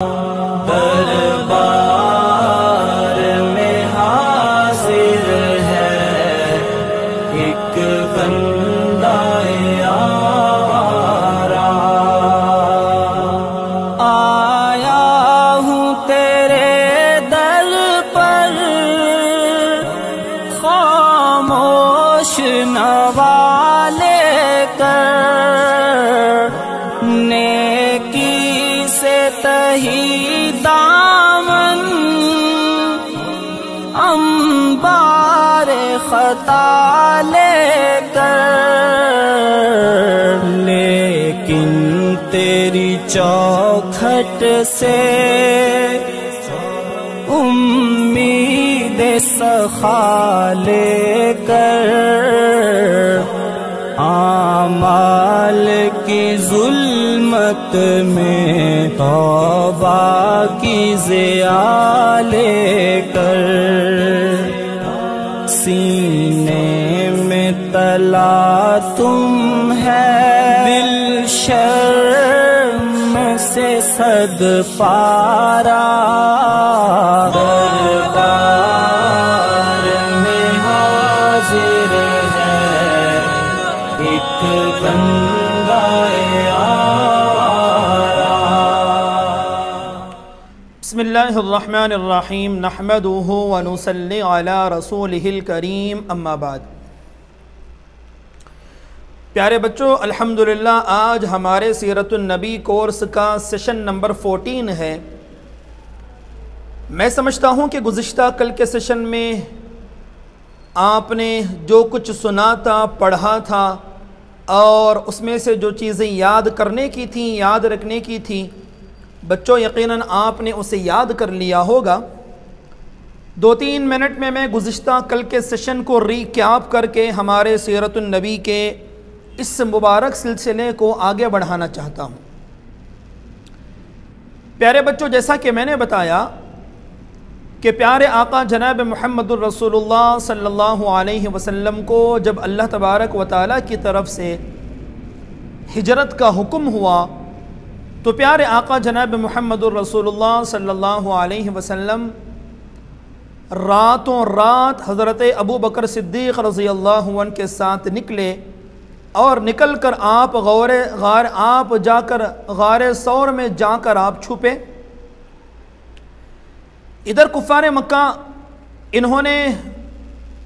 दरबार में हाजिर है एक बंदा आवारा। आया हूँ तेरे दर पर खामोश नवाले कर, नेकी से तही दामन अंबार खता लेकर। लेकिन तेरी चौखट से उम्मीद सखा लेकर, आमाल की जुल्मत में तौबा की ज़िया लेकर। सीने में तला तुम है दिल शर्म से सद पारा। दरबार में हाजिर है एक बंदा आवारा। बिस्मिल्लाहिर्रहमानिर्रहीम नहमदुहु व नुसल्ली अला रसूलिहिल करीम अम्मा बाद। प्यारे बच्चों, अल्हम्दुलिल्लाह आज हमारे सीरतुन नबी कोर्स का सेशन नंबर 14 है। मैं समझता हूँ कि गुज़िश्ता कल के सेशन में आपने जो कुछ सुना था, पढ़ा था और उसमें से जो चीज़ें याद करने की थी, याद रखने की थी, बच्चों यकीनन आपने उसे याद कर लिया होगा। 2-3 मिनट में मैं गुज़िश्ता कल के सेशन को रिकैप करके हमारे सीरतुन नबी के इस मुबारक सिलसिले को आगे बढ़ाना चाहता हूँ। प्यारे बच्चों, जैसा कि मैंने बताया कि प्यारे आका जनाब मुहम्मदुर रसूलुल्लाह सल्लल्लाहु अलैहि वसल्लम को जब अल्लाह तबारक व तआला की तरफ से हिजरत का हुक्म हुआ तो प्यारे आका जनाब मुहम्मदुर रसूलुल्लाह सल्लल्लाहु अलैहि वसल्लम रातों रात हज़रत अबू बकर सिद्दीक़ रज़ियल्लाहु अन्हु के साथ निकले और निकल कर आप गारे सौर में जाकर आप छुपे। इधर कुफ़ार मक्का इन्होंने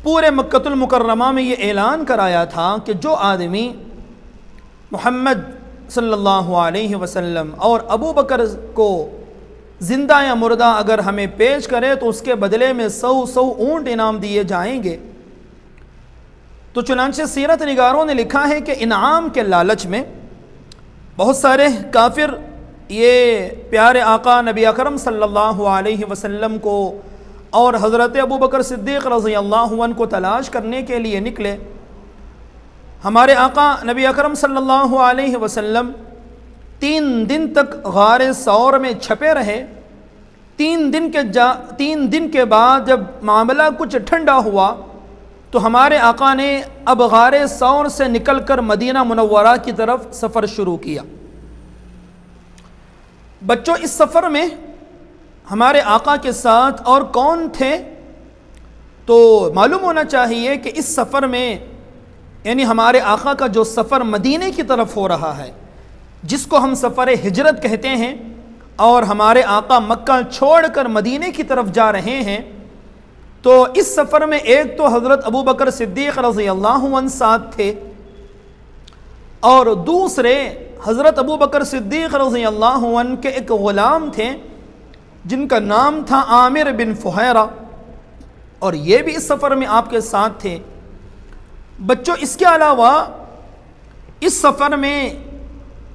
पूरे मक्कतुल मुकर्रमा में ये ऐलान कराया था कि जो आदमी मोहम्मद सल्लल्लाहु अलैहि वसल्लम और अबू बकर को ज़िंदा या मुर्दा अगर हमें पेश करे तो उसके बदले में 100 ऊँट इनाम दिए जाएंगे। तो चुनांचे सीरत निगारों ने लिखा है कि इनाम के लालच में बहुत सारे काफिर ये प्यारे आका नबी अकरम सल्लल्लाहु अलैहि वसल्लम को और हज़रत अबू बकर सिद्दीक़ रज़ियल्लाहु अन्हु को तलाश करने के लिए निकले। हमारे आका नबी अकरम सल्लल्लाहु अलैहि वसल्लम 3 दिन तक गारे सौर में छपे रहे। 3 दिन के बाद जब मामला कुछ ठंडा हुआ तो हमारे आका ने अब गारे सौर से निकलकर मदीना मुनव्वरा की तरफ सफ़र शुरू किया। बच्चों, इस सफ़र में हमारे आका के साथ और कौन थे तो मालूम होना चाहिए कि इस सफ़र में यानी हमारे आका का जो सफ़र मदीने की तरफ हो रहा है, जिसको हम सफ़र हिजरत कहते हैं, और हमारे आका मक्का छोड़कर मदीने की तरफ जा रहे हैं, तो इस सफ़र में एक तो हज़रत अबू बकर सिद्दीक़ रज़ियल्लाहु अन्हु साथ थे और दूसरे हज़रत अबू बकर सिद्दीक़ रज़ियल्लाहु अन्हु के एक ग़ुलाम थे जिनका नाम था आमिर बिन फुहैरा, और ये भी इस सफ़र में आपके साथ थे। बच्चों, इसके अलावा इस सफ़र में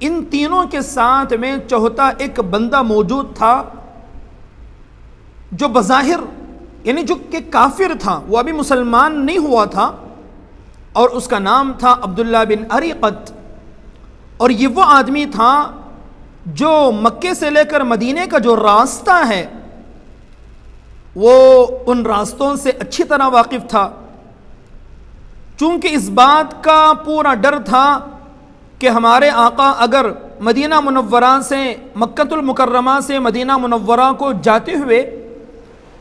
इन तीनों के साथ में चौथा एक बंदा मौजूद था जो बज़ाहिर यानी जो कि काफिर था, वो अभी मुसलमान नहीं हुआ था, और उसका नाम था अब्दुल्ला बिन अरीक़त। और ये वो आदमी था जो मक्के से लेकर मदीने का जो रास्ता है वो उन रास्तों से अच्छी तरह वाकिफ़ था। चूँकि इस बात का पूरा डर था कि हमारे आका अगर मदीना मुनव्वरा से, मक्कतुल मुकर्रमा से मदीना मुनव्वरा को जाते हुए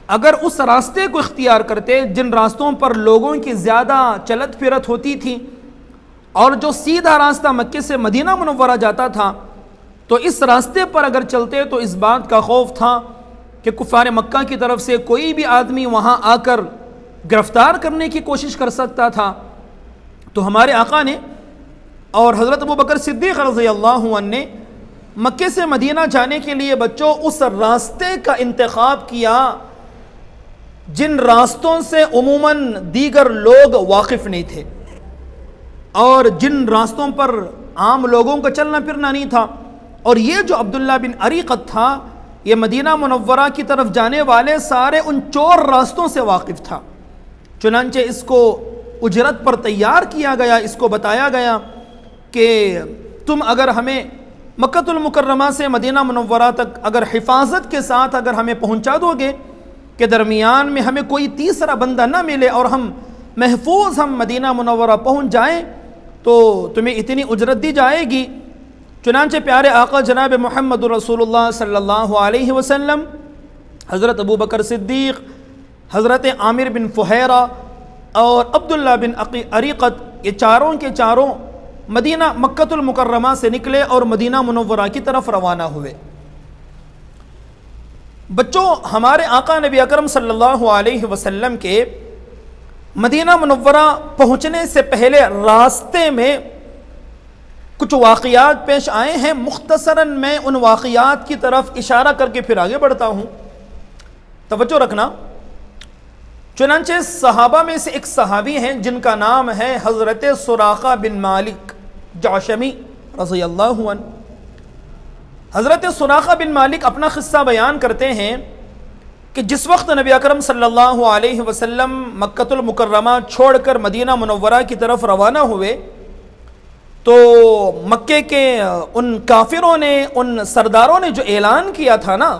अगर उस रास्ते को इख्तियार करते जिन रास्तों पर लोगों की ज़्यादा चलत फिरत होती थी और जो सीधा रास्ता मक्के से मदीना मुनव्वरा जाता था, तो इस रास्ते पर अगर चलते तो इस बात का खौफ था कि कुफ़ार मक्का की तरफ से कोई भी आदमी वहाँ आकर गिरफ़्तार करने की कोशिश कर सकता था। तो हमारे आका ने और हज़रत अबू बकर सिद्दीक़ रज़ियल्लाहु अन्हु ने मक्के से मदीना जाने के लिए बच्चों उस रास्ते का इंतखाब किया जिन रास्तों से उमूमन दीगर लोग वाकिफ़ नहीं थे और जिन रास्तों पर आम लोगों का चलना फिरना नहीं था। और ये जो अब्दुल्ला बिन अरीक़त था, ये मदीना मुनव्वरा की तरफ जाने वाले सारे उन चोर रास्तों से वाकिफ़ था। चुनांचे इसको उजरत पर तैयार किया गया, इसको बताया गया कि तुम अगर हमें मक्कतुल मुकर्रमा से मदीना मुनव्वरा तक अगर हिफाजत के साथ अगर हमें पहुंचा दोगे कि दरमियान में हमें कोई तीसरा बंदा ना मिले और हम महफूज हम मदीना मुनव्वरा पहुंच जाएं, तो तुम्हें इतनी उजरत दी जाएगी। चुनांचे प्यारे आका जनाब मोहम्मद रसूलुल्लाह सल्लल्लाहु अलैहि वसल्लम, हज़रत अबू बकर सिद्दीक़, हज़रत आमिर बिन फुहैरा और अब्दुल्ला बिन अरीक़त, ये चारों के चारों मदीना मक्कतुल मुकर्रमा से निकले और मदीना मुनव्वरा की तरफ रवाना हुए। बच्चों, हमारे आका नबी अकरम सल्लल्लाहु अलैहि वसल्लम के मदीना मुनव्वरा पहुँचने से पहले रास्ते में कुछ वाक़ियात पेश आए हैं। मुख्तसरन मैं उन वाक़ियात की तरफ इशारा करके फिर आगे बढ़ता हूँ, तवज्जो रखना। चुनांचे सहाबा में से एक सहाबी हैं जिनका नाम है हज़रत सुराक़ा बिन मालिक जाशमी रज़ियल्लाहु अन्हु। हज़रत सुराक़ा बिन मालिक अपना क़िस्सा बयान करते हैं कि जिस वक्त नबी अकरम सल्लल्लाहु अलैहि वसल्लम मक्कतुल मुकर्रमा छोड़कर मदीना मुनव्वरा की तरफ रवाना हुए, तो मक्के के उन काफिरों ने, उन सरदारों ने जो ऐलान किया था ना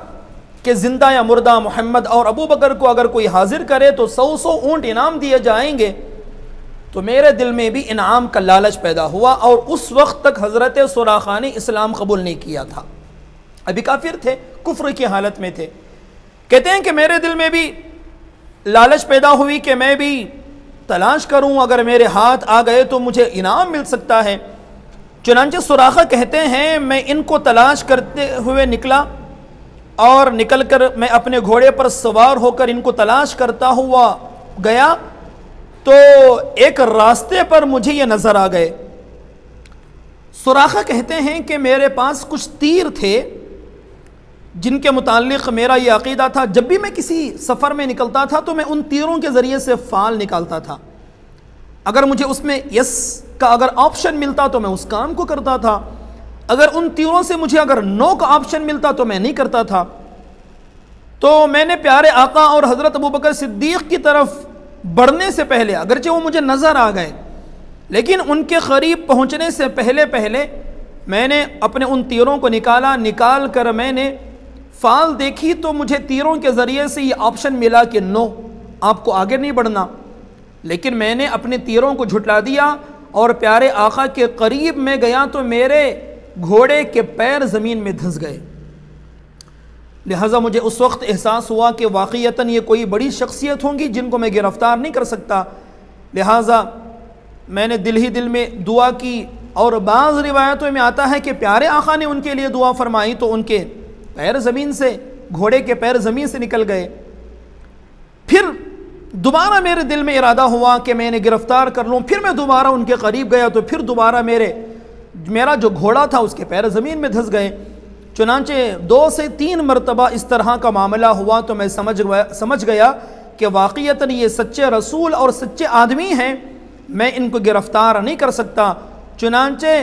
कि ज़िंदा या मुर्दा मोहम्मद और अबू बकर को अगर कोई हाजिर करे तो 100 ऊँट इनाम दिए जाएंगे, तो मेरे दिल में भी इनाम का लालच पैदा हुआ। और उस वक्त तक हज़रत सुराक़ा ने इस्लाम कबूल नहीं किया था, अभी काफिर थे, कुफ्र की हालत में थे। कहते हैं कि मेरे दिल में भी लालच पैदा हुई कि मैं भी तलाश करूं, अगर मेरे हाथ आ गए तो मुझे इनाम मिल सकता है। चुनांचे सुराक़ा कहते हैं मैं इनको तलाश करते हुए निकला और निकलकर मैं अपने घोड़े पर सवार होकर इनको तलाश करता हुआ गया, तो एक रास्ते पर मुझे ये नज़र आ गए। सुराक़ा कहते हैं कि मेरे पास कुछ तीर थे जिनके मुताल्लिक़ मेरा ये अक़ीदा था, जब भी मैं किसी सफ़र में निकलता था तो मैं उन तीरों के ज़रिए से फ़ाल निकालता था। अगर मुझे उसमें यस का अगर ऑप्शन मिलता तो मैं उस काम को करता था, अगर उन तीरों से मुझे अगर नो का ऑप्शन मिलता तो मैं नहीं करता था। तो मैंने प्यारे आका और हज़रत अबू बकर सिद्दीक़ की तरफ बढ़ने से पहले, अगरचे वो मुझे नज़र आ गए, लेकिन उनके करीब पहुँचने से पहले पहले मैंने अपने उन तीरों को निकाल कर मैंने फ़ाल देखी, तो मुझे तीरों के ज़रिए से ये ऑप्शन मिला कि नो, आपको आगे नहीं बढ़ना। लेकिन मैंने अपने तीरों को झुटला दिया और प्यारे आका के करीब में गया तो मेरे घोड़े के पैर ज़मीन में धंस गए। लिहाजा मुझे उस वक्त एहसास हुआ कि वाक़ईतन ये कोई बड़ी शख्सियत होंगी जिनको मैं गिरफ़्तार नहीं कर सकता। लिहाजा मैंने दिल ही दिल में दुआ की, और बाज़ रिवायतों में आता है कि प्यारे आका ने उनके लिए दुआ फरमाई तो उनके पैर ज़मीन से, घोड़े के पैर ज़मीन से निकल गए। फिर दोबारा मेरे दिल में इरादा हुआ कि मैंने गिरफ़्तार कर लूँ, फिर मैं दोबारा उनके करीब गया तो फिर दोबारा मेरा जो घोड़ा था उसके पैर ज़मीन में धंस गए। चुनांचे 2 से 3 मरतबा इस तरह का मामला हुआ तो मैं समझ गया कि वाक़ईतन ये सच्चे रसूल और सच्चे आदमी हैं, मैं इनको गिरफ़्तार नहीं कर सकता। चुनांचे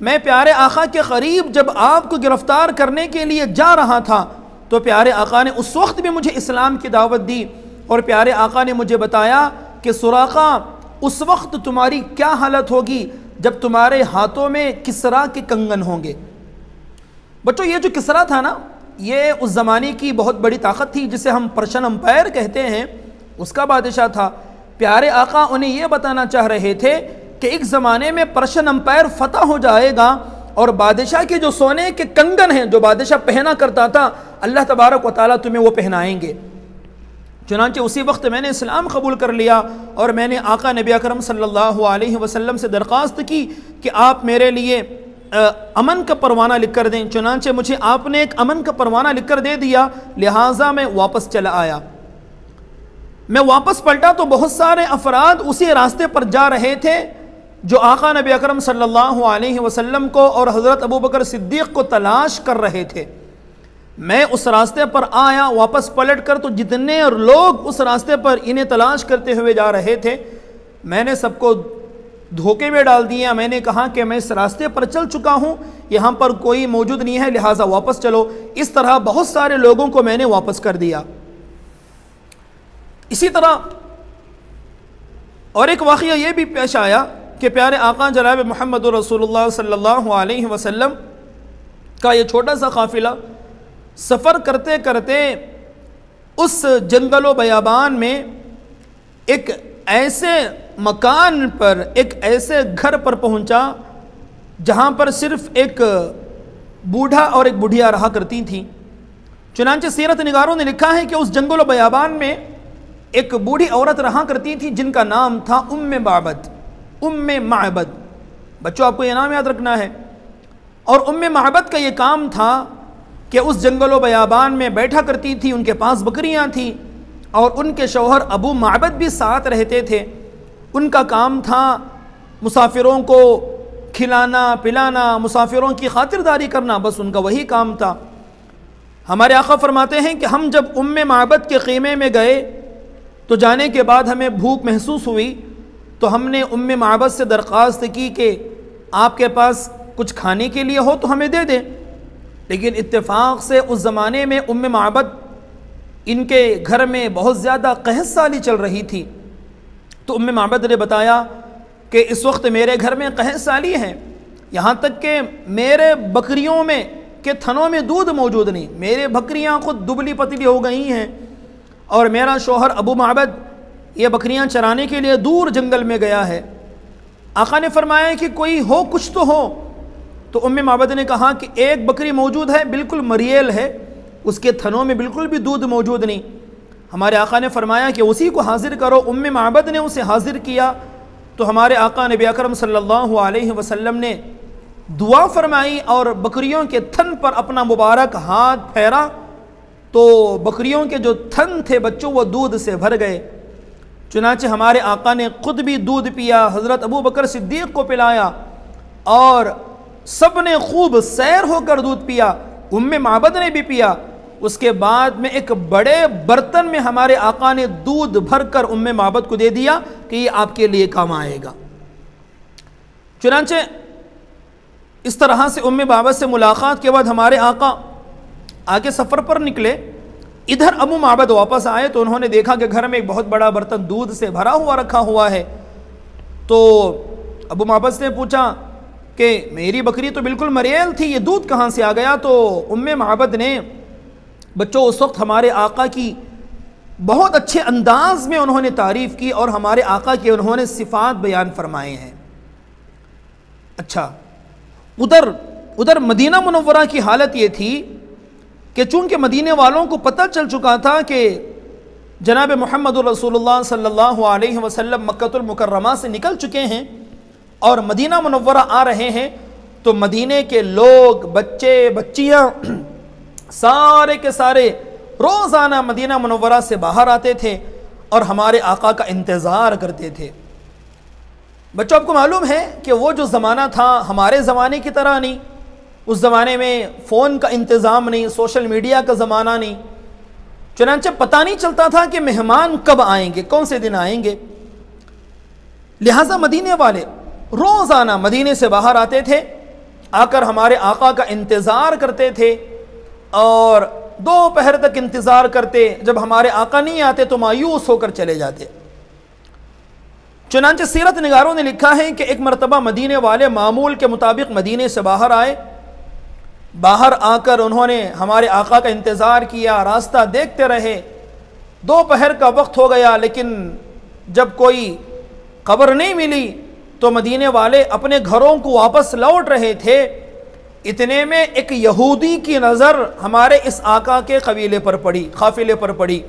मैं प्यारे आका के करीब जब आपको गिरफ़्तार करने के लिए जा रहा था तो प्यारे आका ने उस वक्त भी मुझे इस्लाम की दावत दी, और प्यारे आका ने मुझे बताया कि सुराक़ा उस वक्त तुम्हारी क्या हालत होगी जब तुम्हारे हाथों में किसरा के कंगन होंगे। बच्चों, ये जो किसरा था ना, ये उस ज़माने की बहुत बड़ी ताकत थी जिसे हम पर्शियन अम्पायर कहते हैं, उसका बादशाह था। प्यारे आका उन्हें ये बताना चाह रहे थे कि एक ज़माने में पर्शियन अम्पायर फ़तह हो जाएगा और बादशाह के जो सोने के कंगन हैं जो बादशाह पहना करता था, अल्लाह तबारक व तआला तुम्हें वो पहनाएंगे। चुनांचे उसी वक्त मैंने इस्लाम कबूल कर लिया और मैंने आका नबी अकरम सल्लल्लाहु अलैहि वसल्लम से दरख्वास्त की कि आप मेरे लिए अमन का परवाना लिख कर दें। चुनांचे मुझे आपने एक अमन का परवाना लिख कर दे दिया, लिहाजा मैं वापस चला आया। मैं वापस पलटा तो बहुत सारे अफराद उसी रास्ते पर जा रहे थे जो आका नबी अकरम सल्लल्लाहु अलैहि वसल्लम को और हज़रत अबू बकर सिद्दीक़ को तलाश कर रहे थे। मैं उस रास्ते पर आया, वापस पलट कर तो जितने लोग उस रास्ते पर इन्हें तलाश करते हुए जा रहे थे, मैंने सबको धोखे में डाल दिया। मैंने कहा कि मैं इस रास्ते पर चल चुका हूँ, यहाँ पर कोई मौजूद नहीं है, लिहाजा वापस चलो। इस तरह बहुत सारे लोगों को मैंने वापस कर दिया। इसी तरह और एक वाक़या ये भी पेश आया कि प्यारे आका जनाब मोहम्मद रसूलुल्लाह सल्लल्लाहु अलैहि वसल्लम का ये छोटा सा काफ़िला सफ़र करते करते उस जंगलो बयाबान में एक ऐसे मकान पर, एक ऐसे घर पर पहुंचा जहां पर सिर्फ एक बूढ़ा और एक बुढ़िया रहा करती थी। चुनांचे सीरत निगारों ने लिखा है कि उस जंगलो बयाबान में एक बूढ़ी औरत रहा करती थी जिनका नाम था उम्मे माबद। उम्मे माबद, बच्चों आपको ये नाम याद रखना है। और उम्मे माबद का ये काम था कि उस जंगलो बयाबान में बैठा करती थी, उनके पास बकरियां थी और उनके शौहर अबू माबद भी साथ रहते थे। उनका काम था मुसाफिरों को खिलाना पिलाना, मुसाफिरों की खातिरदारी करना, बस उनका वही काम था। हमारे आका फरमाते हैं कि हम जब उम्मे माबद के ख़ीमे में गए तो जाने के बाद हमें भूख महसूस हुई, तो हमने उम्मे माबद से दरख्वास्त की कि आपके पास कुछ खाने के लिए हो तो हमें दे दें। लेकिन इत्तेफाक से उस ज़माने में उम्मे माबद इनके घर में बहुत ज़्यादा कहसाली चल रही थी। तो उम्मे माबद ने बताया कि इस वक्त मेरे घर में कहसाली है, यहाँ तक कि मेरे बकरियों में के थनों में दूध मौजूद नहीं, मेरे बकरियाँ खुद दुबली पतली हो गई हैं और मेरा शौहर अबू माबद ये बकरियां चराने के लिए दूर जंगल में गया है। आका ने फरमाया कि कोई हो, कुछ तो हो। तो उम्मे माबद ने कहा कि एक बकरी मौजूद है, बिल्कुल मरियल है, उसके थनों में बिल्कुल भी दूध मौजूद नहीं। हमारे आका ने फरमाया कि उसी को हाजिर करो। उम्मे माबद ने उसे हाजिर किया तो हमारे आका नबी अकरम सल्लल्लाहु अलैहि वसल्लम ने दुआ फरमाई और बकरियों के थन पर अपना मुबारक हाथ फेरा तो बकरियों के जो थन थे बच्चों वो दूध से भर गए। चुनांचे हमारे आका ने खुद भी दूध पिया, हज़रत अबू बकर सिद्दीक़ को पिलाया और सब ने खूब सैर होकर दूध पिया। उम्मे माबद ने भी पिया। उसके बाद में एक बड़े बर्तन में हमारे आका ने दूध भरकर उम्मे माबद को दे दिया कि ये आपके लिए काम आएगा। चुनांचे इस तरह से उम्मे माबद से मुलाकात के बाद हमारे आका आगे सफ़र पर निकले। इधर अबू माबद वापस आए तो उन्होंने देखा कि घर में एक बहुत बड़ा बर्तन दूध से भरा हुआ रखा हुआ है। तो अबू माबद से पूछा कि मेरी बकरी तो बिल्कुल मरियल थी, ये दूध कहाँ से आ गया? तो उम्मे माबद ने बच्चों उस वक्त हमारे आका की बहुत अच्छे अंदाज में उन्होंने तारीफ़ की और हमारे आका के उन्होंने सिफ़ात बयान फरमाए हैं। अच्छा, उधर मदीना मुनव्वरा की हालत ये थी कि चूँकि मदीने वालों को पता चल चुका था कि जनाब मोहम्मद रसूलुल्लाह सल्लल्लाहु अलैहि वसल्लम मक्कतुल मुकर्रमा से निकल चुके हैं और मदीना मुनव्वरा आ रहे हैं, तो मदीने के लोग, बच्चे बच्चियाँ सारे के सारे रोज़ाना मदीना मुनव्वरा से बाहर आते थे और हमारे आका का इंतज़ार करते थे। बच्चों आपको मालूम है कि वो जो ज़माना था हमारे ज़माने की तरह नहीं। उस ज़माने में फ़ोन का इंतज़ाम नहीं, सोशल मीडिया का ज़माना नहीं। चुनांचे पता नहीं चलता था कि मेहमान कब आएंगे, कौन से दिन आएंगे। लिहाजा मदीने वाले रोज़ाना मदीने से बाहर आते थे, आकर हमारे आका का इंतज़ार करते थे और दोपहर तक इंतज़ार करते। जब हमारे आका नहीं आते तो मायूस होकर चले जाते। चुनांचे सीरत निगारों ने लिखा है कि एक मरतबा मदीने वाले मामूल के मुताबिक मदीने से बाहर आए। बाहर आकर उन्होंने हमारे आका का इंतज़ार किया, रास्ता देखते रहे। दोपहर का वक्त हो गया लेकिन जब कोई खबर नहीं मिली तो मदीने वाले अपने घरों को वापस लौट रहे थे इतने में एक यहूदी की नज़र हमारे इस आका के कबीले पर पड़ी, काफिले पर पड़ी।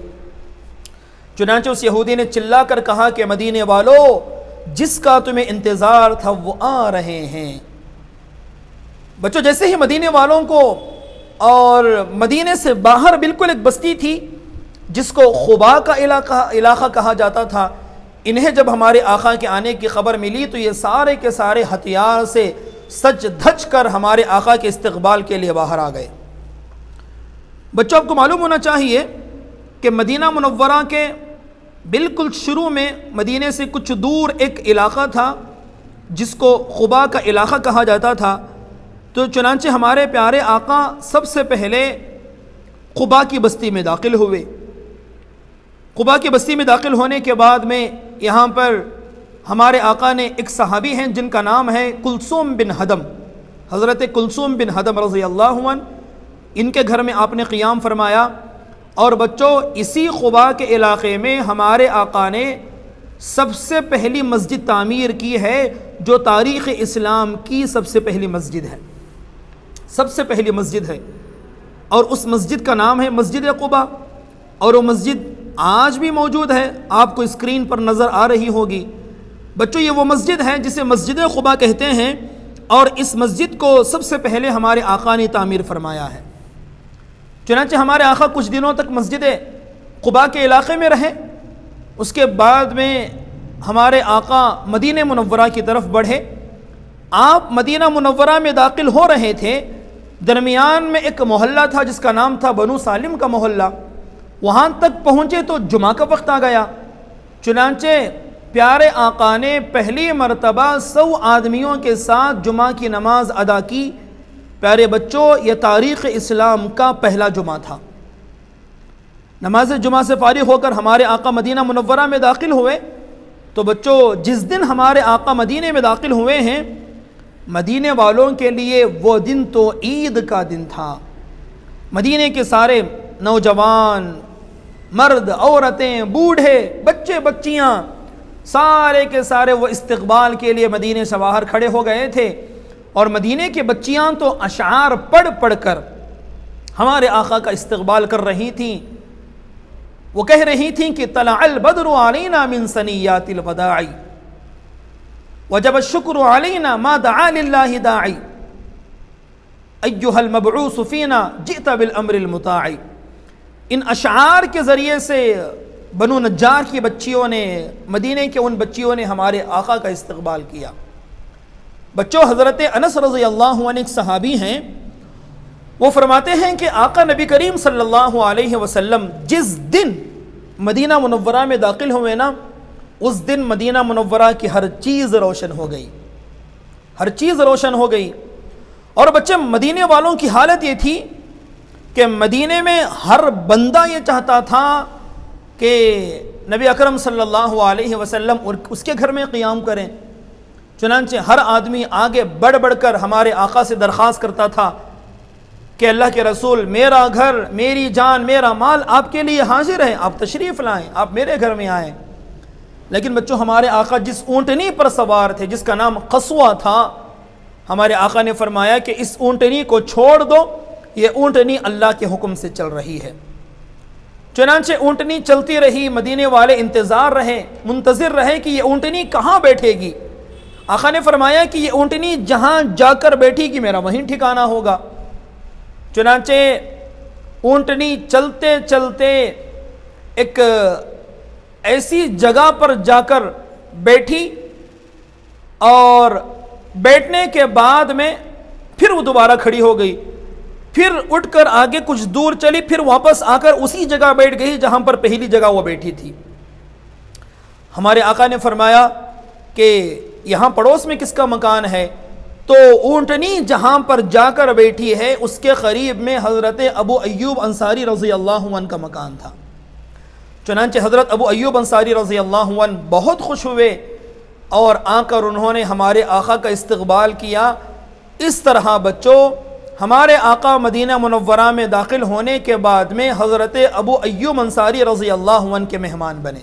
चुनांचे उस यहूदी ने चिल्ला कर कहा कि मदीने वालों, जिसका तुम्हें इंतज़ार था वो आ रहे हैं। बच्चों, जैसे ही मदीने वालों को, और मदीने से बाहर बिल्कुल एक बस्ती थी जिसको खुबा का इलाका कहा जाता था, इन्हें जब हमारे आका के आने की खबर मिली तो ये सारे के सारे हथियार से सज धज कर हमारे आका के इस्तकबाल के लिए बाहर आ गए। बच्चों, आपको मालूम होना चाहिए कि मदीना मुनव्वरा के बिल्कुल शुरू में मदीने से कुछ दूर एक इलाका था जिसको खुबा का इलाका कहा जाता था। तो चुनांचे हमारे प्यारे आका सबसे पहले खुबा की बस्ती में दाखिल हुए। खुबा की बस्ती में दाखिल होने के बाद में यहाँ पर हमारे आका ने, एक सहाबी हैं जिनका नाम है कुलसूम बिन हदम, हज़रत कुलसूम बिन हदम रज़ी अल्लाहु अन्हु, इनके घर में आपने क़ियाम फरमाया। और बच्चों, इसी खुबा के इलाक़े में हमारे आका ने सबसे पहली मस्जिद तामीर की है, जो तारीख़ इस्लाम की सबसे पहली मस्जिद है, सबसे पहली मस्जिद है। और उस मस्जिद का नाम है मस्जिद खुबा, और वो मस्जिद आज भी मौजूद है, आपको स्क्रीन पर नज़र आ रही होगी। बच्चों, ये वो मस्जिद है जिसे मस्जिद खुबा कहते हैं, और इस मस्जिद को सबसे पहले हमारे आका ने तामीर फरमाया है। चुनांचे हमारे आका कुछ दिनों तक मस्जिद खुबा के इलाके में रहे। उसके बाद में हमारे आका मदीने मुनव्वरा की तरफ बढ़े। आप मदीना मुनव्वरा में दाखिल हो रहे थे, दरमियान में एक मोहल्ला था जिसका नाम था बनु सालिम का मोहल्ला। वहाँ तक पहुँचे तो जुमा का वक्त आ गया। चुनांचे प्यारे आका ने पहली मरतबा 100 आदमियों के साथ जुमा की नमाज अदा की। प्यारे बच्चों, यह तारीख़ इस्लाम का पहला जुमा था। नमाज जुमा से फारिग होकर हमारे आका मदीना मुनव्वरा में दाखिल हुए। तो बच्चों, जिस दिन हमारे आका मदीने में दाखिल हुए हैं, मदीने वालों के लिए वो दिन तो ईद का दिन था। मदीने के सारे नौजवान, मर्द, औरतें, बूढ़े, बच्चे, बच्चियाँ, सारे के सारे वो इस्तकबाल के लिए मदीने से बाहर खड़े हो गए थे। और मदीने की बच्चियाँ तो अशार पढ़ पढ़ कर हमारे आका का इस्तकबाल कर रही थीं। वो कह रही थीं कि तलअल बद्रु अलैना मिन सनियातिल वदाई वजब शुक्र अलैना मा दआ लिल्लाहि दाई अय्युहल मबऊस फीना जिअता बिल अम्रिल मुताई। इन अशार के ज़रिए से बनु नज्जार की बच्चियों ने, मदीने के उन बच्चियों ने हमारे आका का इस्तकबाल किया। बच्चों, हज़रत अनस रज़ी अल्लाहु अन्हु एक सहाबी हैं। वो फरमाते हैं कि आका नबी करीम सल्लल्लाहु अलैहि वसल्लम जिस दिन मदीना मुनव्वरा में दाखिल हुए ना, उस दिन मदीना मुनव्वरा की हर चीज़ रोशन हो गई, हर चीज़ रोशन हो गई। और बच्चे, मदीने वालों की हालत ये थी कि मदीने में हर बंदा ये चाहता था कि नबी अकरम सल्लल्लाहु अलैहि वसल्लम उसके घर में क़ियाम करें। चुनांचे हर आदमी आगे बढ़ बढ़ कर हमारे आका से दरख्वास्त करता था कि अल्लाह के रसूल, मेरा घर, मेरी जान, मेरा माल आपके लिए हाजिर है, आप तशरीफ़ लाएं, आप मेरे घर में आएँ। लेकिन बच्चों, हमारे आका जिस ऊँटनी पर सवार थे, जिसका नाम कस्वा था, हमारे आका ने फरमाया कि इस ऊँटनी को छोड़ दो, ये ऊँटनी अल्लाह के हुक्म से चल रही है। चुनांचे ऊँटनी चलती रही, मदीने वाले इंतज़ार रहे, मुंतज़िर रहे कि ये ऊँटनी कहाँ बैठेगी। आका ने फरमाया कि ये ऊँटनी जहाँ जाकर बैठेगी मेरा वहीं ठिकाना होगा। चुनांचे ऊँटनी चलते चलते एक ऐसी जगह पर जाकर बैठी, और बैठने के बाद में फिर वो दोबारा खड़ी हो गई, फिर उठकर आगे कुछ दूर चली, फिर वापस आकर उसी जगह बैठ गई जहां पर पहली जगह वो बैठी थी। हमारे आका ने फरमाया कि यहाँ पड़ोस में किसका मकान है? तो ऊँटनी जहाँ पर जाकर बैठी है उसके करीब में हज़रत अबू अय्यूब अंसारी रज़ी अल्लाहु अन्हु का मकान था। चुनांचे हज़रत अबू अय्यूब अंसारी रज़ी अल्लाहु अन्हु बहुत खुश हुए और आकर उन्होंने हमारे आका का इस्तकबाल किया। इस तरह बच्चों, हमारे आका मदीना मुनव्वरा में दाखिल होने के बाद में हज़रत अबू अय्यूब अंसारी रज़ी अल्लाहु अन्हु के मेहमान बने।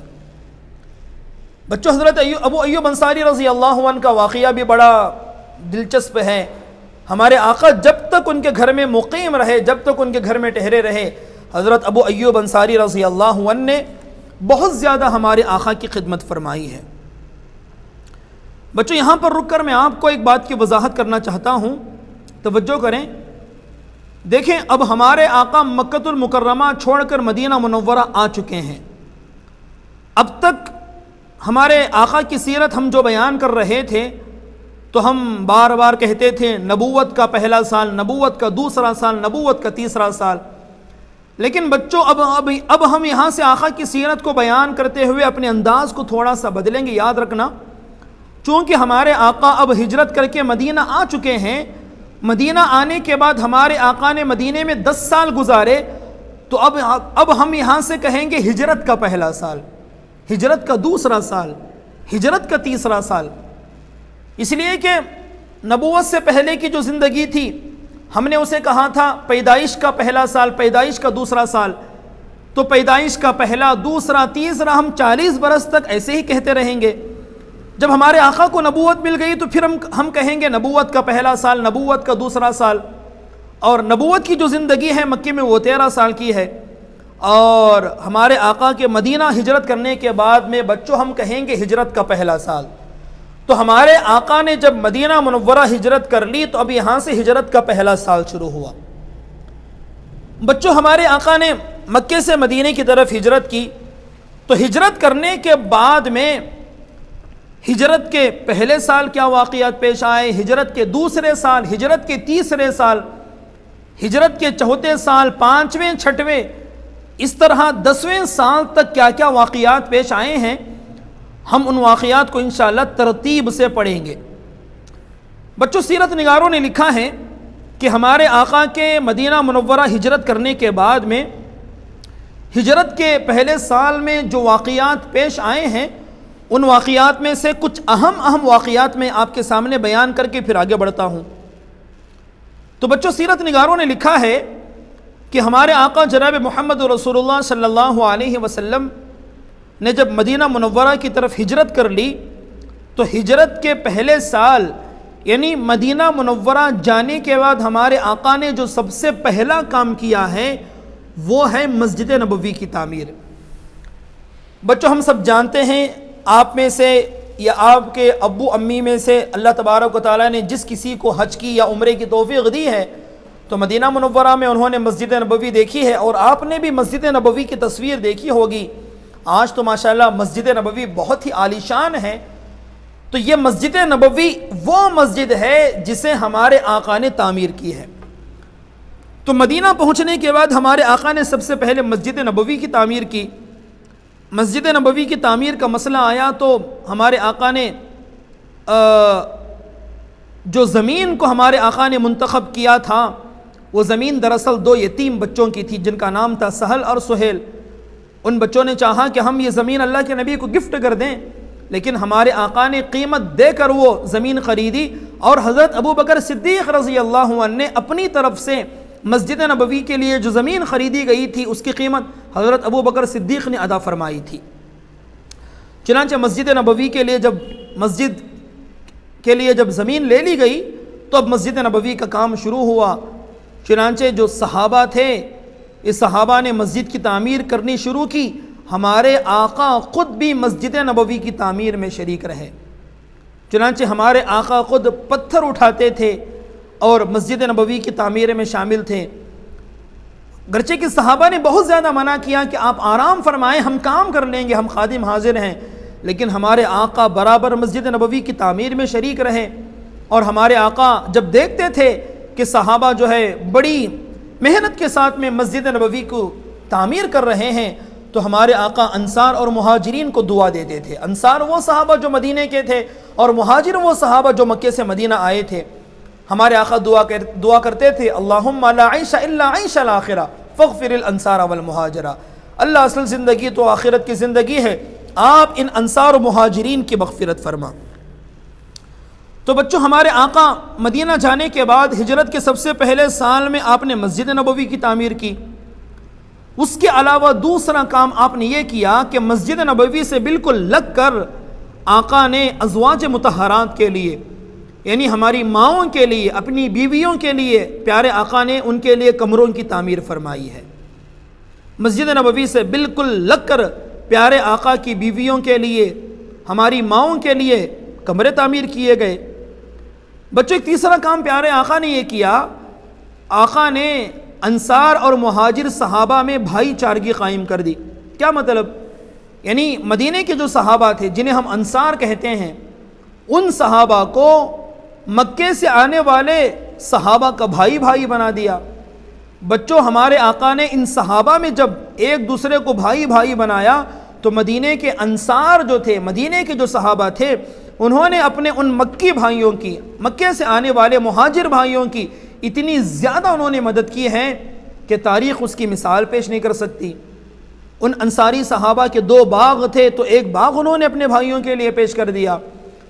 बच्चों, हज़रत अबू अय्यूब अंसारी रज़ी अल्लाहु अन्हु का वाक़या भी बड़ा दिलचस्प है। हमारे आका जब तक उनके घर में मुकीम रहे, जब तक उनके घर में ठहरे रहे, हज़रत अबू अय्यूब अंसारी रज़ी अल्लाहु अन्हु ने बहुत ज़्यादा हमारे आका की खिदमत फरमाई है। बच्चों, यहाँ पर रुक कर मैं आपको एक बात की वजाहत करना चाहता हूँ, तवज्जो करें। देखें, अब हमारे आका मक्कतुल मुकर्रमा छोड़कर मदीना मुनव्वरा आ चुके हैं। अब तक हमारे आका की सीरत हम जो बयान कर रहे थे, तो हम बार बार कहते थे नबूवत का पहला साल, नबूवत का दूसरा साल, नबूवत का तीसरा साल। लेकिन बच्चों, अब हम यहाँ से आका की सीरत को बयान करते हुए अपने अंदाज को थोड़ा सा बदलेंगे। याद रखना, चूँकि हमारे आका अब हिजरत करके मदीना आ चुके हैं, मदीना आने के बाद हमारे आका ने मदीने में 10 साल गुजारे, तो अब हम यहाँ से कहेंगे हिजरत का पहला साल, हिजरत का दूसरा साल, हिजरत का तीसरा साल। इसलिए कि नबूवत से पहले की जो ज़िंदगी थी, हमने उसे कहा था पैदाइश का पहला साल, पैदाइश का दूसरा साल। तो पैदाइश का पहला, दूसरा, तीसरा, हम 40 बरस तक ऐसे ही कहते रहेंगे। जब हमारे आका को नबूवत मिल गई तो फिर हम कहेंगे नबूवत का पहला साल, नबूवत का दूसरा साल। और नबूवत की जो ज़िंदगी है मक्के में वो 13 साल की है। और हमारे आका के मदीना हिजरत करने के बाद में बच्चों हम कहेंगे हिजरत का पहला साल। तो हमारे आका ने जब मदीना मुनव्वरा हिजरत कर ली, तो अब यहाँ से हिजरत का पहला साल शुरू हुआ। बच्चों, हमारे आका ने मक्के से मदीने की तरफ हिजरत की, तो हिजरत करने के बाद में हिजरत के पहले साल क्या वाक़यात पेश आए, हिजरत के दूसरे साल, हिजरत के तीसरे साल, हिजरत के चौथे साल, 5वें, 6वें, इस तरह 10वें साल तक क्या क्या वाक़यात पेश आए हैं, हम उन वाक़यात को इंशाअल्लाह तरतीब से पढ़ेंगे। बच्चों, सीरत निगारों ने लिखा है कि हमारे आका के मदीना मुनव्वरा हिजरत करने के बाद में हिजरत के पहले साल में जो वाक़यात पेश आए हैं, उन वाक़यात में से कुछ अहम वाक़यात में आपके सामने बयान करके फिर आगे बढ़ता हूँ। तो बच्चों, सीरत निगारों ने लिखा है कि हमारे आका जनाब मोहम्मद रसूलुल्लाह सल्लल्लाहु अलैहि वसल्लम ने जब मदीना मुनव्वरा की तरफ हिजरत कर ली, तो हिजरत के पहले साल यानी मदीना मुनव्वरा जाने के बाद हमारे आका ने जो सबसे पहला काम किया है वो है मस्जिद नबवी की तामीर। बच्चों, हम सब जानते हैं, आप में से या आपके अब्बू अम्मी में से अल्लाह तबारक व तआला ने जिस किसी को हज की या उम्रे की तौफीक दी है, तो मदीना मुनव्वरा में उन्होंने मस्जिद नबवी देखी है। और आपने भी मस्जिद नबवी की तस्वीर देखी होगी। आज तो माशाल्लाह मस्जिद नबवी बहुत ही आलीशान है। तो ये मस्जिद नबवी वो मस्जिद है जिसे हमारे आका ने तामीर की है। तो मदीना पहुँचने के बाद हमारे आका ने सबसे पहले मस्जिद नबवी की तामीर की। मस्जिद नबवी की तामीर का मसला आया तो हमारे आका ने जो ज़मीन को हमारे आका ने मुंतखब किया था, वो ज़मीन दरअसल 2 यतीम बच्चों की थी जिनका नाम था सहल और सुहेल। उन बच्चों ने चाहा कि हम ये ज़मीन अल्लाह के नबी को गिफ्ट कर दें, लेकिन हमारे आका ने कीमत देकर वो ज़मीन ख़रीदी और हज़रत अबू बकर सिद्दीक़ रज़ी अल्लाहु अन्हु ने अपनी तरफ से मस्जिद नबवी के लिए जो ज़मीन ख़रीदी गई थी उसकी कीमत हज़रत अबू बकर सिद्दीक़ ने अदा फरमाई थी। चुनांचे मस्जिद नबवी के लिए जब ज़मीन ले ली गई तो अब मस्जिद नबवी का काम शुरू हुआ। चुनांचे जो सहाबा थे, इस सहाबा ने मस्जिद की तामीर करनी शुरू की। हमारे आका ख़ुद भी मस्जिद नबवी की तामीर में शरीक रहे। चुनांचे हमारे आका ख़ुद पत्थर उठाते थे और मस्जिद नबवी की तामीर में शामिल थे। गरचे कि सहाबा ने बहुत ज़्यादा मना किया कि आप आराम फरमाएं, हम काम कर लेंगे, हम खादिम हाजिर हैं, लेकिन हमारे आका बराबर मस्जिद नबवी की तामीर में शरीक रहे। और हमारे आका जब देखते थे कि सहाबा जो है बड़ी मेहनत के साथ में मस्जिद नबवी को तामीर कर रहे हैं, तो हमारे आका अंसार और मुहाजिरीन को दुआ देते थे। अंसार वो सहाबा जो मदीने के थे और मुहाजिर वो सहाबा जो मक्के से मदीना आए थे। हमारे आका दुआ करते थे, अल्लाहुम्मा ला आइशा इल्ला आइशल आखिरा फग़फिरिल अंसार वल मुहाजिरा। अल्लाह, असल ज़िंदगी तो आखिरत की ज़िंदगी है, आप इन अंसार और मुहाजिरीन की मग़फ़िरत फरमा। तो बच्चों, हमारे आका मदीना जाने के बाद हिजरत के सबसे पहले साल में आपने मस्जिद नबवी की तामीर की। उसके अलावा दूसरा काम आपने ये किया कि मस्जिद नबवी से बिल्कुल लग कर आका ने अज़वाज मुतहरात के लिए, यानी हमारी माओं के लिए, अपनी बीवियों के लिए प्यारे आका ने उनके लिए कमरों की तामीर फरमाई है। मस्जिद नबवी से बिल्कुल लगकर प्यारे आका की बीवियों के लिए, हमारी माओं के लिए कमरे तामीर किए गए। बच्चों, एक तीसरा काम प्यारे आका ने ये किया, आका ने अंसार और मुहाजिर सहाबा में भाईचारगी कायम कर दी। क्या मतलब? यानी मदीने के जो सहाबा थे जिन्हें हम अंसार कहते हैं, उन सहाबा को मक्के से आने वाले सहाबा का भाई भाई बना दिया। बच्चों, हमारे आका ने इन सहाबा में जब एक दूसरे को भाई भाई बनाया तो मदीने के अंसार जो थे, मदीने के जो सहाबा थे, उन्होंने अपने उन मक्की भाइयों की, मक्के से आने वाले मुहाजिर भाइयों की इतनी ज़्यादा उन्होंने मदद की है कि तारीख़ उसकी मिसाल पेश नहीं कर सकती। उन अंसारी सहाबा के 2 बाग थे तो एक बाग उन्होंने अपने भाइयों के लिए पेश कर दिया,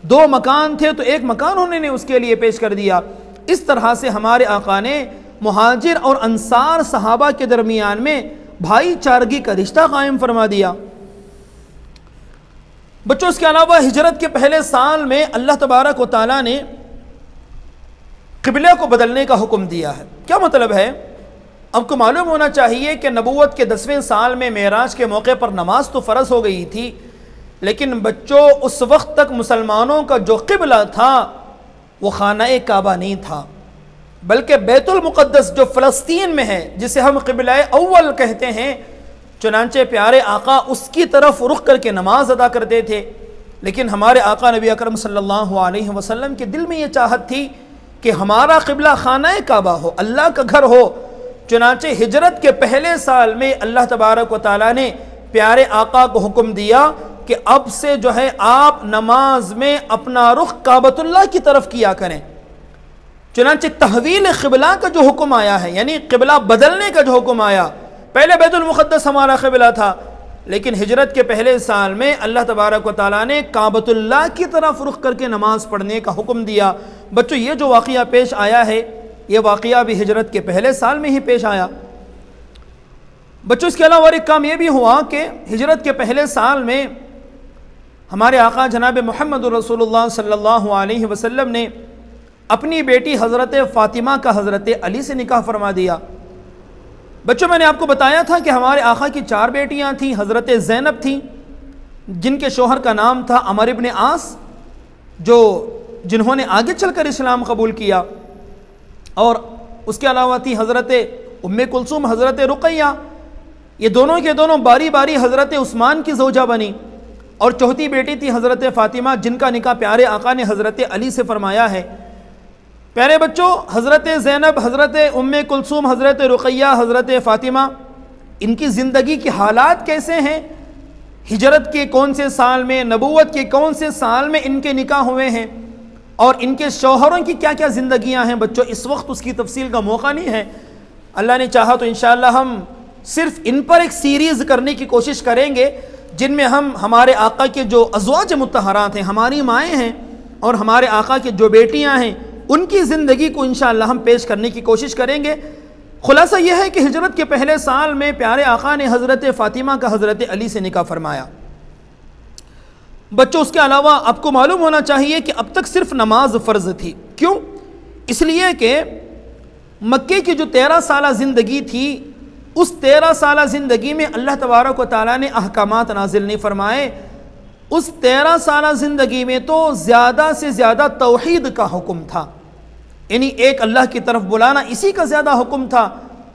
2 मकान थे तो एक मकान उन्होंने उसके लिए पेश कर दिया। इस तरह से हमारे आका ने मुहाजिर और अंसार सहाबा के दरमियान में भाईचारगी का रिश्ता कायम फरमा दिया। बच्चों, इसके अलावा हिजरत के पहले साल में अल्लाह तबारक व तआला ने क़िबला को बदलने का हुक्म दिया है। क्या मतलब है? आपको मालूम होना चाहिए कि नबूवत के 10वें साल में मेराज के मौके पर नमाज तो फ़र्ज़ हो गई थी, लेकिन बच्चों उस वक्त तक मुसलमानों का जो क़िबला था वो खाना काबा नहीं था, बल्कि बैतुल मुक़द्दस जो फ़लस्तीन में है, जिसे हम क़िबला अव्वल कहते हैं। चुनांचे प्यारे आका उसकी तरफ रुख करके नमाज अदा करते थे। लेकिन हमारे आका नबी अकरम सल्लल्लाहु अलैहि वसल्लम के दिल में ये चाहत थी कि हमारा क़िबला खाना काबा हो, अल्लाह का घर हो। चुनांचे हिजरत के पहले साल में अल्लाह तबारक व तआला ने प्यारे आका को हुक्म दिया कि अब से जो है आप नमाज में अपना रुख काबतुल्लाह की तरफ किया करें। चुनांचे तहवील क़िबला का जो हुक्म आया है, यानी क़िबला बदलने का जो हुक्म आया, पहले बैतुल मुक़द्दस हमारा क़िबला था, लेकिन हिजरत के पहले साल में अल्लाह तबारक व तआला ने काबतुल्लाह की तरफ रुख करके नमाज पढ़ने का हुक्म दिया। बच्चों, ये जो वाक़िया पेश आया है, ये वाक़िया भी हिजरत के पहले साल में ही पेश आया। बच्चों, इसके अलावा और एक काम यह भी हुआ कि हिजरत के पहले साल में हमारे आका जनाब मोहम्मद रसूलुल्लाह सल्लल्लाहु अलैहि वसल्लम ने अपनी बेटी हज़रत फ़ातिमा का हज़रत अली से निकाह फरमा दिया। बच्चों, मैंने आपको बताया था कि हमारे आका की 4 बेटियां थीं। हज़रत ज़ैनब थीं, जिनके शोहर का नाम था अमर इब्न आस, जिन्होंने आगे चलकर इस्लाम कबूल किया। और उसके अलावा थी हज़रत उम्मे कुलसूम, हज़रत रुक़ैया। ये दोनों के दोनों बारी बारी हज़रत उस्मान की ज़ौजा बनी। और चौथी बेटी थी हज़रत फ़ातिमा, जिनका निकाह प्यारे आका ने हज़रत अली से फरमाया है। प्यारे बच्चों, हज़रत ज़ैनब, हज़रत उम्मे कुलसूम, हज़रत रुक़ैया, हज़रत फ़ातिमा, इनकी ज़िंदगी के हालात कैसे हैं, हिजरत के कौन से साल में, नबूवत के कौन से साल में इनके निकाह हुए हैं, और इनके शौहरों की क्या क्या ज़िंदगियाँ हैं। बच्चों, इस वक्त उसकी तफसील का मौका नहीं है। अल्लाह ने चाहा तो इंशाअल्लाह हम सिर्फ इन पर एक सीरीज़ करने की कोशिश करेंगे, जिनमें हम हमारे आका के जो अज़वाज मुत्तहरात हैं, हमारी माएँ हैं, और हमारे आका की जो बेटियाँ हैं, उनकी ज़िंदगी को इंशाअल्लाह हम पेश करने की कोशिश करेंगे। खुलासा यह है कि हिजरत के पहले साल में प्यारे आका ने हज़रत फ़ातिमा का हज़रत अली से निकाह फरमाया। बच्चों, उसके अलावा आपको मालूम होना चाहिए कि अब तक सिर्फ नमाज फ़र्ज़ थी। क्यों? इसलिए कि मक्के की जो 13 साला ज़िंदगी थी, उस 13 साला ज़िंदगी में अल्लाह तबारक व तआला ने अहकामात नाजिल नहीं फरमाए। उस 13 साला ज़िंदगी में तो ज़्यादा से ज़्यादा तौहीद का हुक्म था, यानी एक अल्लाह की तरफ बुलाना, इसी का ज़्यादा हुक्म था।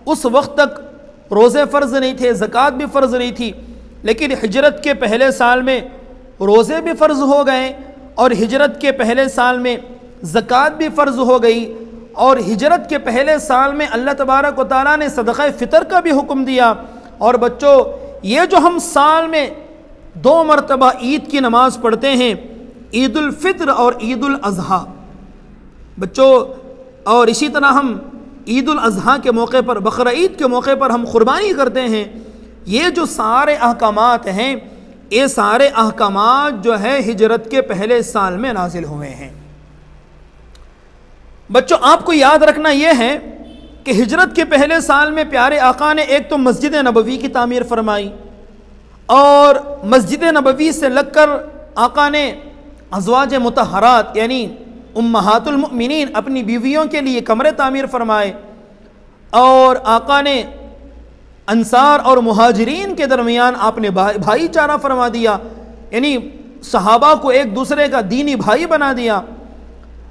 उस वक्त तक रोज़े फ़र्ज़ नहीं थे, ज़कात भी फ़र्ज़ नहीं थी, लेकिन हिजरत के पहले साल में रोज़े भी फ़र्ज़ हो गए, और हिजरत के पहले साल में ज़कात भी फ़र्ज़ हो गई, और हिजरत के पहले साल में अल्लाह तबारक व तआला ने सदक़ा फ़ितर का भी हुक्म दिया। और बच्चों, ये जो हम साल में 2 मरतबा ईद की नमाज़ पढ़ते हैं, ईद उल फ़ित्र और ईद उल अज़हा, बच्चों, और इसी तरह हम ईद उल अज़हा के मौके पर, बकरा ईद के मौके पर हम कुर्बानी करते हैं। ये जो सारे अहकामात हैं, ये सारे अहकामात जो है हिजरत के पहले साल में नाजिल हुए हैं। बच्चों, आपको याद रखना यह है कि हिजरत के पहले साल में प्यारे आका ने एक तो मस्जिद नबवी की तामीर फरमाई, और मस्जिद नबवी से लगकर आका ने अज़वाज मुतहरात यानी उम्महातुल मुमिनीन अपनी बीवियों के लिए कमरे तामीर फरमाए और आका ने अंसार और मुहाजिरीन के दरमियान आपने भाईचारा फरमा दिया, यानी सहाबा को एक दूसरे का दीनी भाई बना दिया।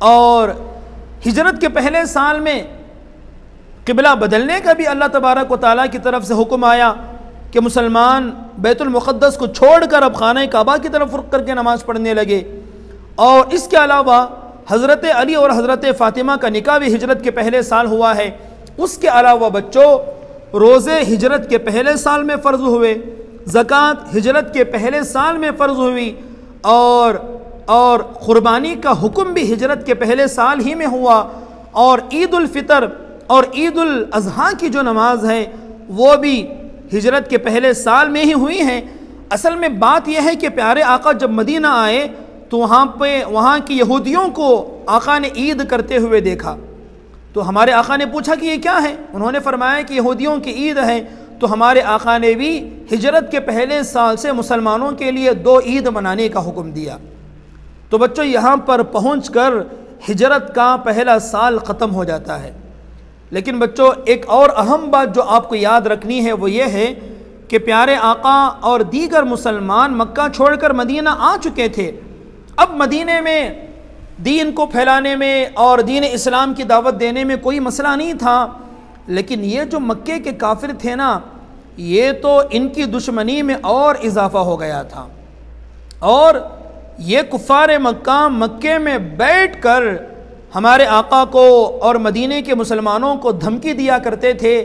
और हिजरत के पहले साल में क़िबला बदलने का भी अल्लाह तबारक व तआला की तरफ से हुक्म आया कि मुसलमान बैतुल मुक़द्दस को छोड़कर अब खाना काबा की तरफ रुख करके नमाज़ पढ़ने लगे। और इसके अलावा हज़रत अली और हज़रत फ़ातिमा का निकाह भी हिजरत के पहले साल हुआ है। उसके अलावा बच्चों, रोज़े हिजरत के पहले साल में फ़र्ज़ हुए, ज़कात हिजरत के पहले साल में फ़र्ज़ हुई और क़ुरबानी का हुक्म भी हिजरत के पहले साल ही में हुआ। और ईद उल फ़ितर और ईद उल अज़हा की जो नमाज है वो भी हिजरत के पहले साल में ही हुई है। असल में बात यह है कि प्यारे आका जब मदीना आए तो वहाँ की यहूदियों को आका ने ईद करते हुए देखा। तो हमारे आका ने पूछा कि ये क्या है? उन्होंने फरमाया कि यहूदियों की ईद है। तो हमारे आका ने भी हिजरत के पहले साल से मुसलमानों के लिए 2 ईद मनाने का हुक्म दिया। तो बच्चों, यहाँ पर पहुँचकर हिजरत का पहला साल ख़त्म हो जाता है। लेकिन बच्चों, एक और अहम बात जो आपको याद रखनी है वो ये है कि प्यारे आका और दीगर मुसलमान मक्का छोड़कर मदीना आ चुके थे। अब मदीने में दीन को फैलाने में और दीन इस्लाम की दावत देने में कोई मसला नहीं था। लेकिन ये जो मक्के के काफिर थे ना, ये तो इनकी दुश्मनी में और इजाफा हो गया था। और ये कुफ़ार मक्का मक्के में बैठकर हमारे आका को और मदीने के मुसलमानों को धमकी दिया करते थे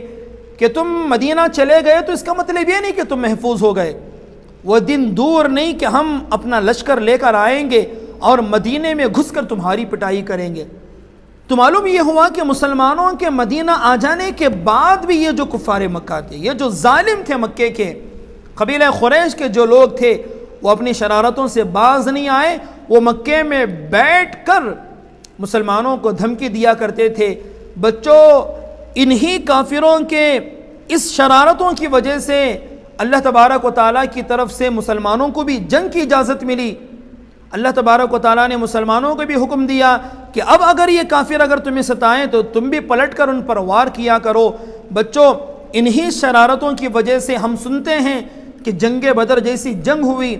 कि तुम मदीना चले गए तो इसका मतलब ये नहीं कि तुम महफूज हो गए। वह दिन दूर नहीं कि हम अपना लश्कर लेकर आएंगे और मदीने में घुसकर तुम्हारी पिटाई करेंगे। तो मालूम ये हुआ कि मुसलमानों के मदीना आ जाने के बाद भी ये जो कुफ़ार मक्का थे, ये जो जालिम थे मक्के के, कबीला कुरैश के जो लोग थे, वो अपनी शरारतों से बाज नहीं आए। वो मक्के में बैठकर मुसलमानों को धमकी दिया करते थे। बच्चों, इन्हीं काफिरों के इस शरारतों की वजह से अल्लाह तबारक व तआला की तरफ से मुसलमानों को भी जंग की इजाज़त मिली। अल्लाह तबारक व तआला ने मुसलमानों को भी हुक्म दिया कि अब अगर ये काफिर अगर तुम्हें सताएं तो तुम भी पलट कर उन पर वार किया करो। बच्चों, इन्हीं शरारतों की वजह से हम सुनते हैं कि जंग बदर जैसी जंग हुई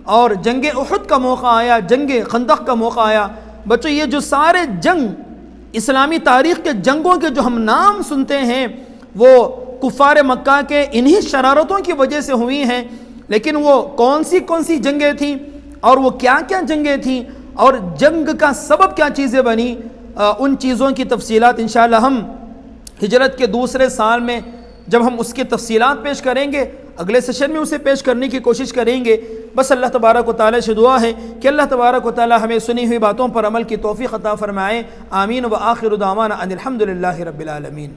और जंग उहद का मौका आया, जंग खंदक का मौका आया। बच्चों, ये जो सारे जंग इस्लामी तारीख़ के जंगों के जो हम नाम सुनते हैं वो कुफ़ार मक्का के इन्हीं शरारतों की वजह से हुई हैं। लेकिन वो कौन सी जंगें थीं और वो क्या क्या जंगें थीं और जंग का सबब क्या चीज़ें बनी, उन चीज़ों की तफसीलात इंशाअल्लाह हम हिजरत के दूसरे साल में जब हम उसकी तफसीलात पेश करेंगे, अगले सेशन में उसे पेश करने की कोशिश करेंगे। बस अल्लाह तबारक व तआला से दुआ है कि अल्लाह तबारक व तआला हमें सुनी हुई बातों पर अमल की तौफीक अता फरमाए। आमीन व आखिर दावाना अनिल हम्दुलिल्लाहि रब्बिल आलमीन।